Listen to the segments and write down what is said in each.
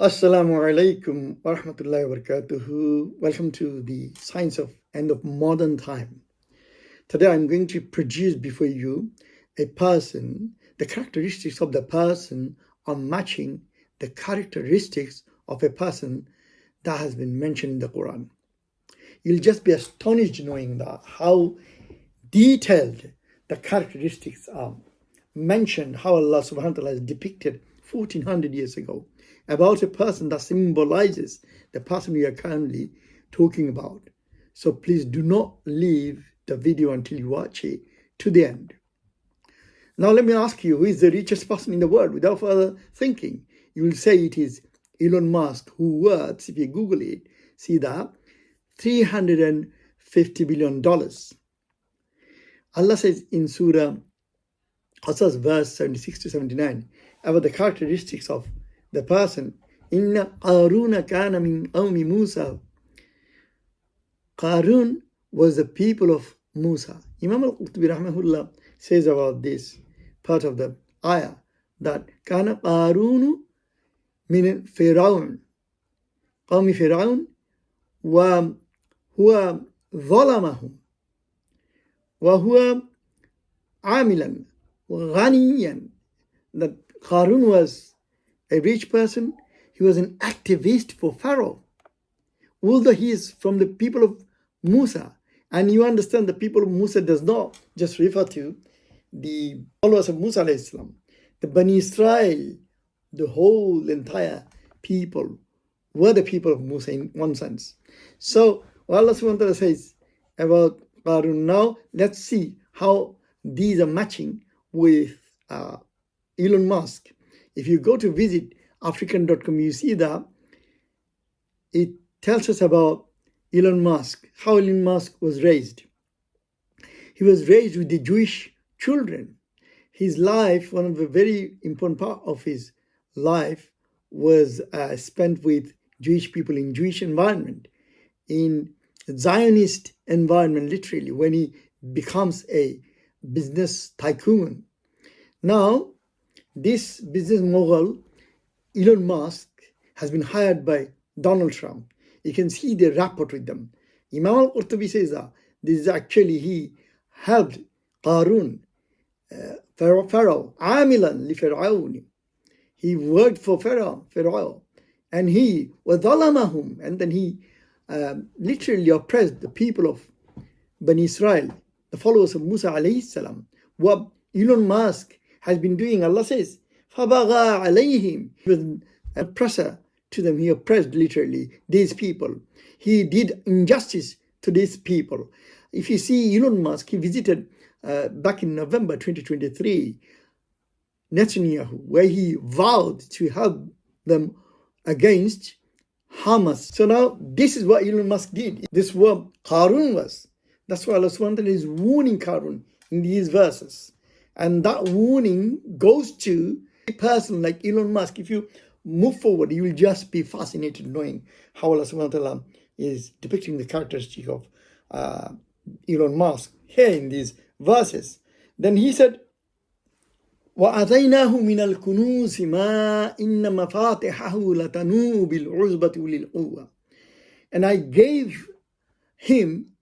Assalamu alaikum wa rahmatullahi wa barakatuhu. Welcome to the Science of End of Modern Time. Today I'm going to produce before you a person. The characteristics of the person are matching the characteristics of a person that has been mentioned in the Quran. You'll just be astonished knowing that how detailed the characteristics are mentioned, how Allah subhanahu wa ta'ala has depicted 1400 years ago about a person that symbolizes the person we are currently talking about. So please do not leave the video until you watch it to the end. Now let me ask you, who is the richest person in the world? Without further thinking, you will say it is Elon Musk, who worth, if you Google it, see that, $350 billion. Allah says in Surah Qasas verse 76 to 79 about the characteristics of the person. Inna Qaruna kana min qawmi Musa. Qarun was the people of Musa. Imam al-Qurtubi rahmahullah says about this part of the ayah that kana Qarunu min Firaun. Qawmi Firaun wa huwa zalamahum wa huwa amilan wa ghaniyan. That Qarun was a rich person. He was an activist for Pharaoh, although he is from the people of Musa. And you understand the people of Musa does not just refer to the followers of Musa alayhi salam. The Bani Israel, the whole entire people, were the people of Musa in one sense. So Allah subhanahu wa ta'ala says about Qarun. Now let's see how these are matching with Elon Musk. If you go to visit African.com, you see that it tells us about Elon Musk, how Elon Musk was raised. He was raised with the Jewish children. His life, one of the very important part of his life was spent with Jewish people in Jewish environment, in Zionist environment, literally, when he becomes a business tycoon. Now, this business mogul, Elon Musk, has been hired by Donald Trump. You can see the rapport with them. Imam al-Qurtubi says that this is actually he helped Qarun, Pharaoh, Amilan li Fir'aun. He worked for Pharaoh, and he وَظَلَمَهُمْ, and then he literally oppressed the people of Bani Israel, the followers of Musa alayhi salam. What Elon Musk has been doing, Allah says, فَبَغَى عَلَيْهِمْ. He was an oppressor to them. He oppressed literally these people. He did injustice to these people. If you see Elon Musk, he visited back in November 2023, Netanyahu, where he vowed to help them against Hamas. So now this is what Elon Musk did. This is what Qarun was. That's why Allah subhanahu wa ta'ala is warning Qarun in these verses. And that warning goes to a person like Elon Musk. If you move forward, you will just be fascinated knowing how Allah subhanahu wa ta'ala is depicting the characteristic of Elon Musk here in these verses. Then he said, وَأَتَيْنَاهُ مِنَ الْكُنُوزِ مَا إِنَّ مَفَاتِحَهُ لَتَنُوءُ بِالْعُصْبَةِ أُولِي الْقُوَّةِ. And I gave him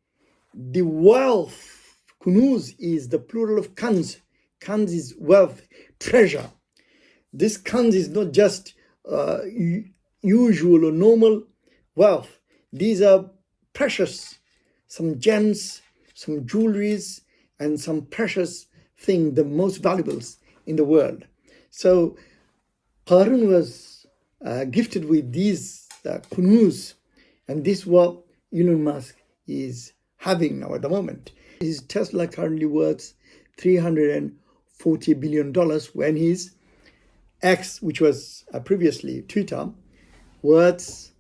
the wealth. Kunuz is the plural of kanz. Kanz is wealth, treasure. This kanz is not just usual or normal wealth. These are precious, some gems, some jewelries, and some precious thing, the most valuables in the world. So Qarun was gifted with these kunuz, and this is what Elon Musk is having now at the moment. His Tesla currently worth $340 billion, when his X, which was previously Twitter, worth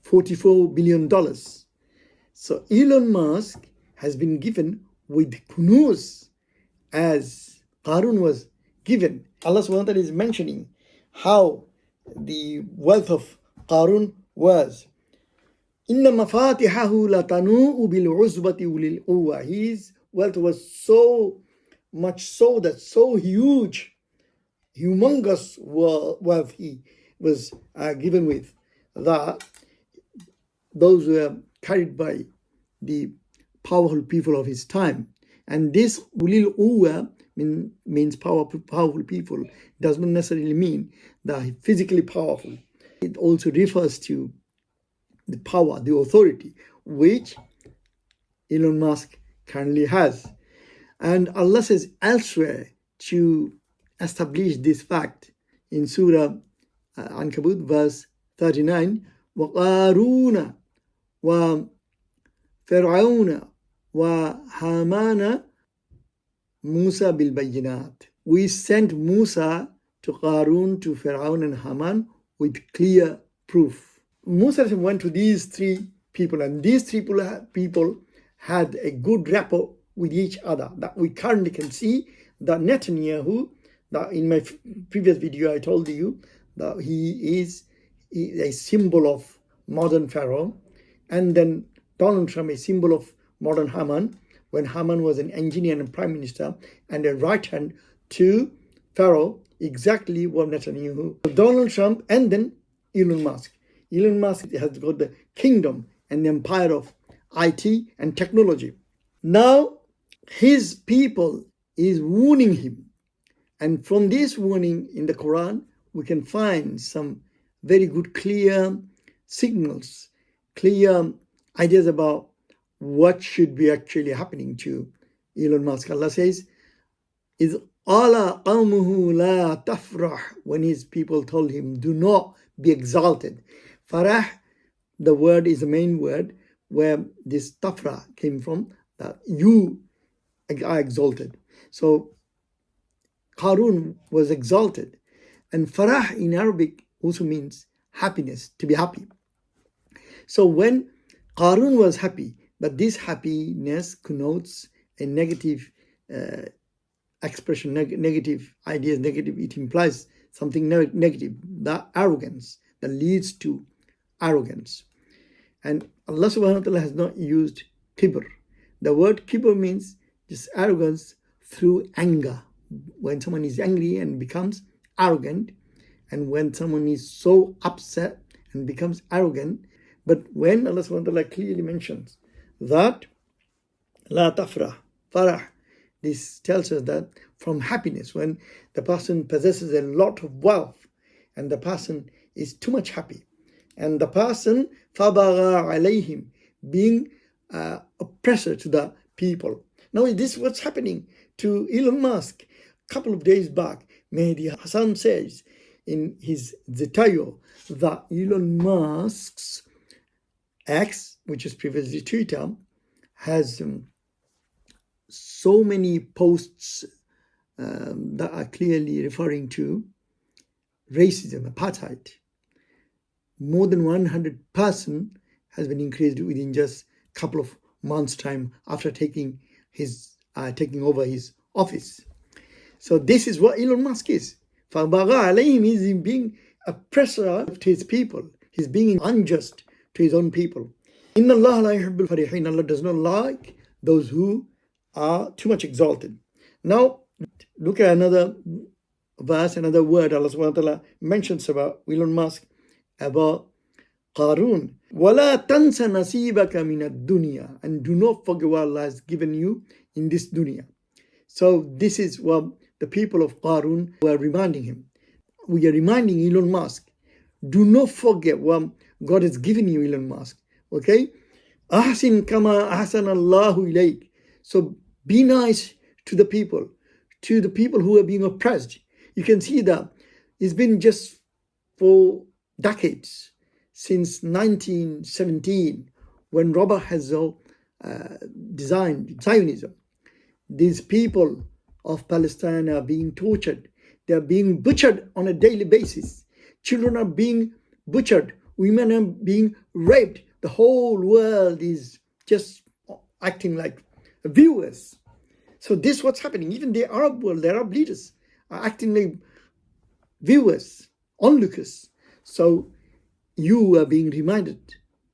$44 billion. So Elon Musk has been given with kunuz as Qarun was given. Allah subhanahu wa ta'ala is mentioning how the wealth of Qarun was. إِنَّ مَفَاتِحَهُ لَتَنُوءُ بِالْعُصْبَةِ أُولِي الْقُوَّةِ. His wealth was so much so that so huge, humongous wealth he was given with, that those were carried by the powerful people of his time. And this ulil quwwa means powerful people, does not necessarily mean that physically powerful. It also refers to the power, the authority, which Elon Musk currently has. And Allah says elsewhere to establish this fact in Surah Ankabut, verse 39, وَقَارُونَ وَفِرْعَوْنَ وَهَامَانَ Musa bil bayinat. We sent Musa to Qarun, to Fir'aun and Haman with clear proof. Musa went to these three people, and these three people had a good rapport with each other, that we currently can see that Netanyahu, that in my previous video I told you that he is a symbol of modern Pharaoh, and then Donald Trump, a symbol of modern Haman, when Haman was an engineer and prime minister and a right hand to Pharaoh, exactly what Netanyahu. Donald Trump and then Elon Musk. Elon Musk has got the kingdom and the empire of IT and technology. Now, his people is warning him. And from this warning in the Quran, we can find some very good, clear signals, clear ideas about what should be actually happening to Elon Musk. Allah says, "Is ala qawmuhu la tafrah," when his people told him, do not be exalted. Farah, the word is the main word where this tafrah came from, that you are exalted. So Qarun was exalted. And farah in Arabic also means happiness, to be happy. So when Qarun was happy, but this happiness connotes a negative expression, negative ideas, negative, it implies something negative, that arrogance, that leads to arrogance. And Allah subhanahu wa ta'ala has not used kibr. The word kibr means just arrogance through anger. When someone is angry and becomes arrogant, and when someone is so upset and becomes arrogant. But when Allah subhanahu wa ta'ala clearly mentions that la tafrah, farah, this tells us that from happiness, when the person possesses a lot of wealth and the person is too much happy, and the person fabagha alayhim, being oppressor to the people. Now this is what's happening to Elon Musk. A couple of days back, Mehdi Hassan says in his Zetayo that Elon Musk's X, which is previously Twitter, has so many posts that are clearly referring to racism, apartheid. More than 100% has been increased within just a couple of months' time after taking over his office. So this is what Elon Musk is. فَبَغَى عَلَيْهِمْ is being oppressor to his people. He's being unjust to his own people. إِنَّ اللَّهَ لَا يُحِبُّ الْفَرِحِينَ. Allah does not like those who are too much exalted. Now, look at another verse, another word Allah subhanahu wa ta'ala mentions about Elon Musk, about Qarun. وَلَا تَنْسَ نَصِيبَكَ مِنَ الدُّنْيَا. And do not forget what Allah has given you in this dunya. So this is what the people of Qarun were reminding him. We are reminding Elon Musk, do not forget what God has given you, Elon Musk. Okay? أَحْسِنْ كَمَا أَحْسَنَ اللَّهُ إِلَيْكَ. So be nice to the people who are being oppressed. You can see that it's been just for decades, since 1917, when Robert Herzog designed Zionism. These people of Palestine are being tortured. They are being butchered on a daily basis. Children are being butchered. Women are being raped. The whole world is just acting like viewers. So this is what's happening. Even the Arab world, the Arab leaders are acting like viewers, onlookers. So you are being reminded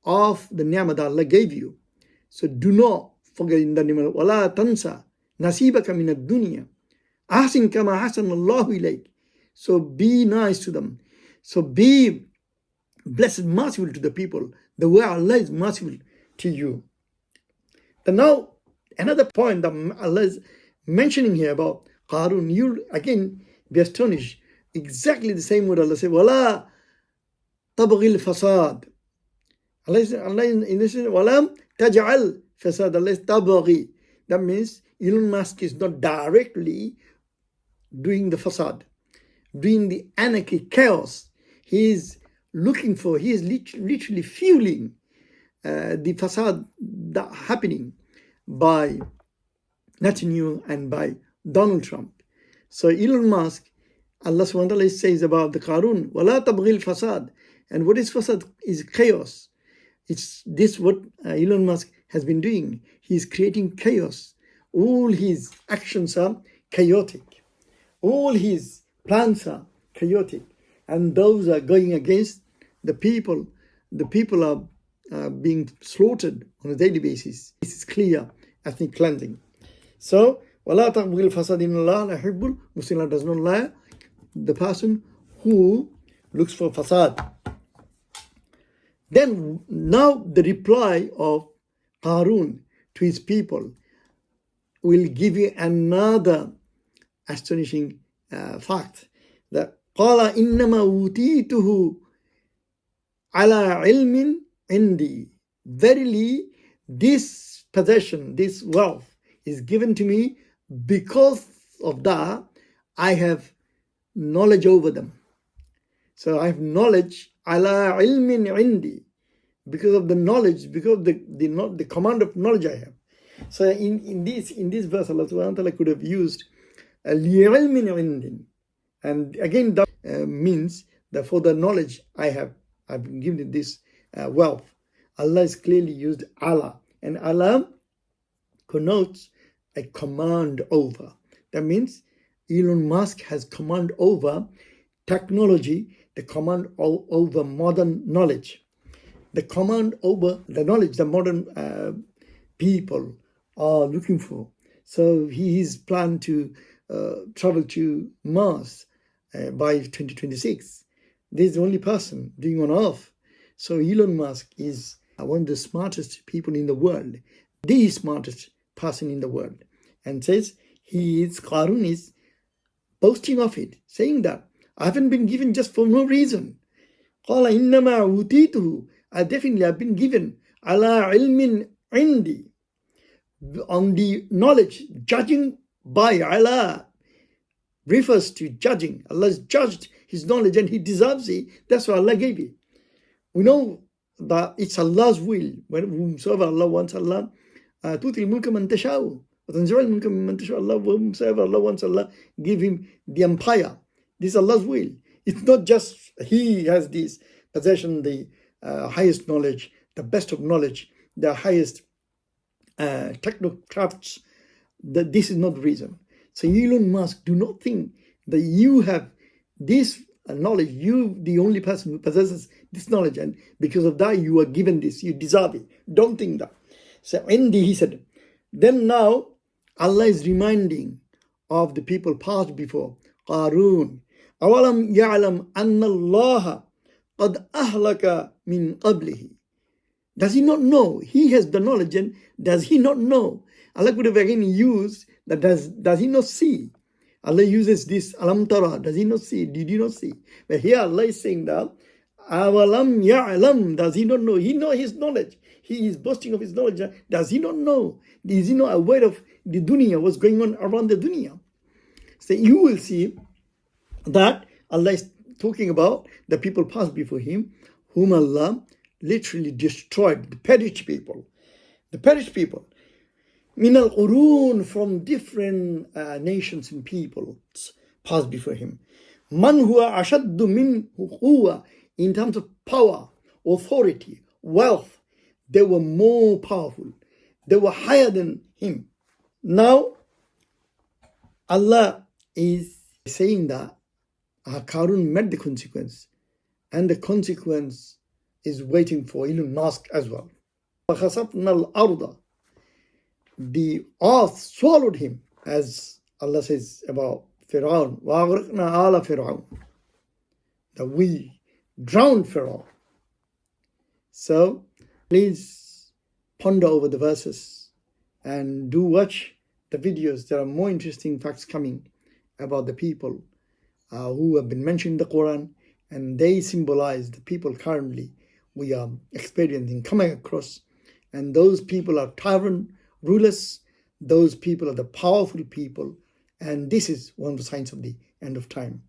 of the ni'mah that Allah gave you. So do not forget in the name of Allah, tansa nasibaka min ad-dunya. Ahsin kama ahsan Allahu ilayk. So be nice to them. So be blessed, merciful to the people, the way Allah is merciful to you. And now, another point that Allah is mentioning here about Qarun, you again be astonished. Exactly the same word Allah says, وَلَا تَبْغِي الْفَسَادِ. Allah in this, وَلَمْ تَجْعَلْ فَسَادَ. Allah is تَبْغِي. That means Elon Musk is not directly doing the fasad, doing the anarchy, chaos. He is literally fueling the fasad that happening by Netanyahu and by Donald Trump. So Elon Musk, Allah subhanahu wa ta'ala says about the Qarun, وَلَا تَبْغِي الْفَسَادِ. And what is fasad? Is chaos. It's this what Elon Musk has been doing. He's creating chaos. All his actions are chaotic. All his plans are chaotic. And those are going against the people. The people are being slaughtered on a daily basis. This is clear ethnic cleansing. So, وَلَا تَبْغِي الْفَسَادِ إِنَّ اللَّهَ لَا يُحِبُّ الْمُفْسِدِينَ. Does not lie the person who looks for fasad. Then, now the reply of Qarun to his people will give you another astonishing fact, that قَالَ إِنَّمَا أُوتِيتُهُ عَلَى عِلْمٍ عِنْدِي. Verily, this possession, this wealth is given to me because of that I have knowledge over them. So I have knowledge, ala ilmin indi, because of the knowledge, because of the command of knowledge I have. So in this verse, Allah subhanahu wa ta'ala could have used li'ilmin indin. And again, that means that for the knowledge I've been given this wealth. Allah is clearly used Allah. And Allah connotes a command over. That means Elon Musk has command over technology, the command over modern knowledge, the command over the knowledge the modern people are looking for. So he is planned to travel to Mars by 2026. This is the only person doing on Earth. So Elon Musk is one of the smartest people in the world, the smartest person in the world, and says Qarun is boasting of it, saying that I haven't been given just for no reason. قَالَ إِنَّمَا أُوتِيتُهُ. I definitely have been given عَلَى عِلْمٍ عِنْدِي, on the knowledge, judging by Allah refers to judging. Allah has judged his knowledge and he deserves it. That's why Allah gave it. We know that it's Allah's will. Whomsoever Allah wants, Allah تُؤْتِي الْمُلْكَ مَنْ تَشَاءُ وَتَنْزِعُ الْمُلْكَ مِمَّنْ تَشَاءُ. Allah, whomsoever Allah wants, Allah give him the empire. This is Allah's will. It's not just he has this possession, the highest knowledge, the best of knowledge, the highest technocrafts. That this is not the reason. So Elon Musk, do not think that you have this knowledge, you the only person who possesses this knowledge, and because of that you are given this, you deserve it. Don't think that. So Indi, he said. Then now Allah is reminding of the people past before. Qarun, أَوَلَمْ يَعْلَمْ أَنَّ اللَّهَ قَدْ أَهْلَكَ مِنْ قَبْلِهِ. Does he not know? He has the knowledge, and does he not know? Allah could have again used that. Does he not see? Allah uses this alam tara. Does he not see? Did you not see? But here Allah is saying that awalam ya'lam. Does he not know? He knows his knowledge. He is boasting of his knowledge. Does he not know? Is he not aware of the dunya, what's going on around the dunya? So you will see that Allah is talking about the people passed before him, whom Allah literally destroyed, the perished people. The perished people. Min al-qurun, from different nations and peoples passed before him. Man huwa ashaddu minhu quwwa, in terms of power, authority, wealth, they were more powerful. They were higher than him. Now, Allah is saying that Qarun met the consequence, and the consequence is waiting for Elon Musk as well. فَخَسَفْنَا الْأَرْضَ. The earth swallowed him, as Allah says about Fir'aun. وَأَغْرَقْنَا آلَ فِرْعَوْنَ. that we drowned Pharaoh. So please ponder over the verses and do watch the videos. There are more interesting facts coming about the people who have been mentioned in the Quran, and they symbolize the people currently we are experiencing, coming across. And those people are tyrant rulers, those people are the powerful people, and this is one of the signs of the end of time.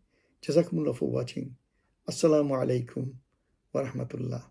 Jazakumullah for watching. Assalamu alaikum wa rahmatullah.